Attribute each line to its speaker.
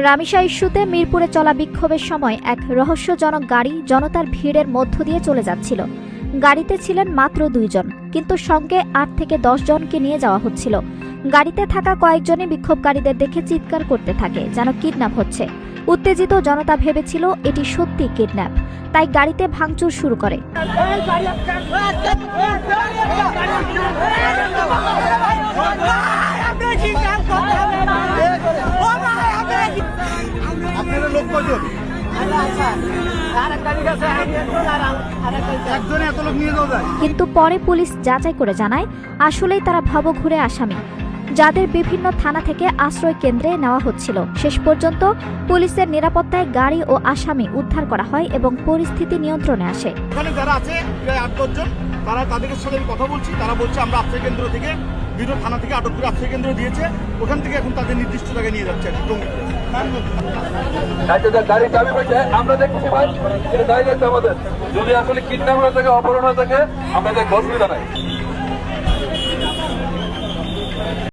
Speaker 1: রামিসা ইস্যুতে মিরপুরে চলা বিক্ষোভের সময় এক রহস্যজনক গাড়ি জনতার ভিড়ের মধ্য দিয়ে চলে যাচ্ছিল। গাড়িতে ছিলেন মাত্র 2 জন, কিন্তু সঙ্গে 8 থেকে 10 জনকে নিয়ে যাওয়া হচ্ছিল। গাড়িতে থাকা কয়েকজনই বিক্ষোভকারীদের দেখে চিৎকার করতে থাকে যেন কিডন্যাপ হচ্ছে। উত্তেজিত জনতা ভেবেছিল এটি সত্যি কিডন্যাপ, তাই গাড়িতে ভাঙচুর শুরু করে। কিন্তু পরে পুলিশ যাচাই করে জানায় আসলেই তারা ভবঘুরে আসামি, যাদের বিভিন্ন থানা থেকে আশ্রয় কেন্দ্রে নেওয়া হচ্ছিল। শেষ পর্যন্ত পুলিশের নিরাপত্তায় গাড়ি ও আসামি উদ্ধার করা হয় এবং পরিস্থিতি নিয়ন্ত্রণে আসে।
Speaker 2: এখানে যারা আছে প্রায় 8-10 জন, তারা তাদের সাথে আমি কথা বলছি, তারা বলছে আমরা আশ্রয় কেন্দ্র থেকে বিভিন্ন থানা থেকে আটক করে আশ্রয় কেন্দ্র দিয়েছে, ওখান থেকে এখন তাদের নির্দিষ্ট জায়গায় নিয়ে যাচ্ছে।
Speaker 3: গাড়ি চাবি পেয়েছে, আমরা দেখছি ভাই এটা দাঁড়িয়ে যাচ্ছে আমাদের। যদি আসলে কিডন্যাপ হয়ে থাকে, অপহরণ হয়ে থাকে, আমরা দেখবো, অসুবিধা নাই।